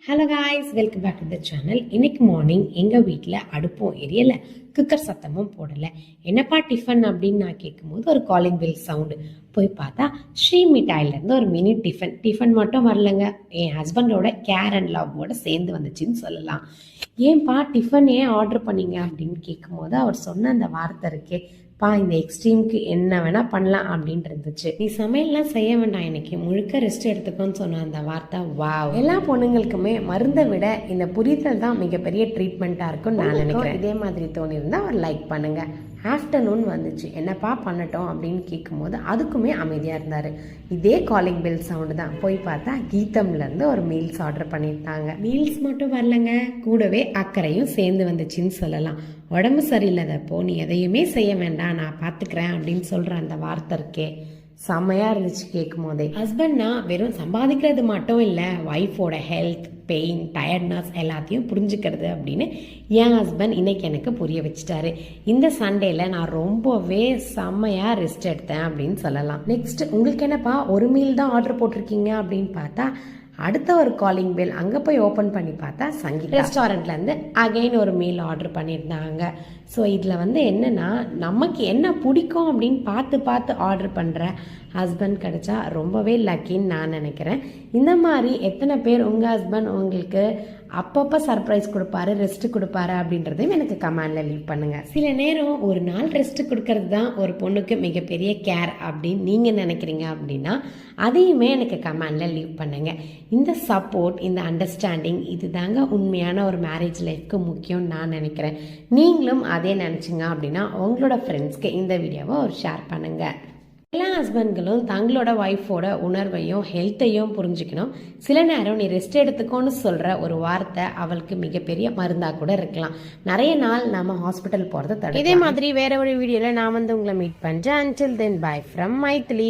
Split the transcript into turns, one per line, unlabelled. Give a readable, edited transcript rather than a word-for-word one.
Hello guys, welcome back to the channel. இன்னைக்கு morning எங்கள் வீட்டில் அடுப்பும் எரியலை, குக்கர் சத்தமும் போடலை. என்னப்பா டிஃபன் அப்படின்னு நான் கேட்கும்போது ஒரு காலிங் பெல் சவுண்டு. போய் பார்த்தா ஸ்ரீ மிட்டாயிலேருந்து ஒரு மினி டிஃபன் மட்டும் வரலங்க, என் ஹஸ்பண்டோட கேர் அண்ட் லவ்வோட சேர்ந்து வந்துச்சுன்னு சொல்லலாம். ஏன்பா டிஃபன் ஏன் ஆர்டர் பண்ணீங்க அப்படின்னு கேட்கும்போது அவர் சொன்ன அந்த வார்த்தை இருக்கே, இந்த எக்ஸ்ட்ரீமுக்கு என்ன வேணா பண்ணலாம் அப்படின்னு இருந்துச்சு. நீ சமையல்லாம் செய்ய வேண்டாம், எனக்கு முழுக்க ரெஸ்ட் எடுத்துக்கோன்னு சொன்ன அந்த வார்த்தை வாவ். எல்லா பொண்ணுங்களுக்குமே மருந்தை விட இந்த புரிதல் தான் மிகப்பெரிய ட்ரீட்மெண்ட்டாக இருக்கும்னு நான் நினைக்கிறேன். இதே மாதிரி தோணியிருந்தா அவர் லைக் பண்ணுங்க. ஆஃப்டர்நூன் வந்துச்சு, என்னப்பா பண்ணட்டும் அப்படின்னு கேட்கும்போது அதுக்குமே அமைதியாக இருந்தார். இதே காலிங் பெல் சவுண்டு தான். போய் பார்த்தா கீதம்லேருந்து ஒரு மீல்ஸ் ஆர்டர் பண்ணியிருந்தாங்க. மீல்ஸ் மட்டும் வரலங்க, கூடவே அக்கறையும் சேர்ந்து வந்துச்சுன்னு சொல்லலாம். உடம்பு சரியில்லாதப்போ நீ எதையுமே செய்ய வேண்டாம், நான் பார்த்துக்கிறேன் அப்படின்னு சொல்கிற அந்த வார்த்தை இருக்கே, செம்மையாக இருந்துச்சு கேட்கும் போதே. ஹஸ்பண்ட்னா வெறும் சம்பாதிக்கிறது மட்டும் இல்லை, ஒய்ஃபோட ஹெல்த், பெயின், டயர்ட்னஸ் எல்லாத்தையும் புரிஞ்சுக்கிறது அப்படின்னு என் ஹஸ்பண்ட் இன்னைக்கு எனக்கு புரிய வச்சுட்டாரு. இந்த சண்டேல நான் ரொம்பவே செம்மையாக ரெஸ்ட் எடுத்தேன் அப்படின்னு சொல்லலாம். நெக்ஸ்ட் உங்களுக்கு என்னப்பா ஒரு மீல் தான் ஆர்டர் போட்டிருக்கீங்க அப்படின்னு பார்த்தா அடுத்த ஒரு காலிங் பெல். அங்கே போய் ஓப்பன் பண்ணி பார்த்தா சங்கீதா ரெஸ்டாரண்ட்லேருந்து அகைன் ஒரு மீல் ஆர்டர் பண்ணியிருந்தாங்க. ஸோ இதில் என்னென்னா நமக்கு என்ன பிடிக்கும் அப்படின்னு பார்த்து ஆர்டர் பண்ணுற ஹஸ்பண்ட் கிடைச்சா ரொம்பவே லக்கின்னு நான் நினைக்கிறேன். இந்த மாதிரி எத்தனை பேர் உங்கள் ஹஸ்பண்ட் உங்களுக்கு அப்பப்போ சர்ப்ரைஸ் கொடுப்பாரு, ரெஸ்ட் கொடுப்பாரு அப்படின்றதையும் எனக்கு கமெண்டில் லீவ் பண்ணுங்கள். சில நேரம் ஒரு நாள் ரெஸ்ட் கொடுக்கறது தான் ஒரு பொண்ணுக்கு மிகப்பெரிய கேர் அப்படின்னு நீங்கள் நினைக்கிறீங்க அப்படின்னா அதையுமே எனக்கு கமெண்டில் லீவ் பண்ணுங்கள். இந்த சப்போர்ட், இந்த அண்டர்ஸ்டாண்டிங், இது தாங்க உண்மையான ஒரு மேரேஜ் லைஃப்க்கு முக்கியம்னு நான் நினைக்கிறேன். நீங்களும் அதே நினச்சிங்க அப்படின்னா உங்களோட ஃப்ரெண்ட்ஸ்க்கு இந்த வீடியோவை ஒரு ஷேர் பண்ணுங்கள். எல்லா ஹஸ்பண்ட்களும் தங்களோட ஒய்ஃபோட உணர்வையும் ஹெல்த்தையும் புரிஞ்சுக்கணும். சில நேரம் நீ ரெஸ்ட் எடுத்துக்கோன்னு சொல்கிற ஒரு வார்த்தை அவளுக்கு மிகப்பெரிய மருந்தாக கூட இருக்கலாம். நிறைய நாள் நம்ம ஹாஸ்பிட்டல் போகிறத தடை. இதே மாதிரி வேற ஒரு வீடியோவில் நான் உங்களை மீட் பண்ணுறேன். until then bye from Maithili.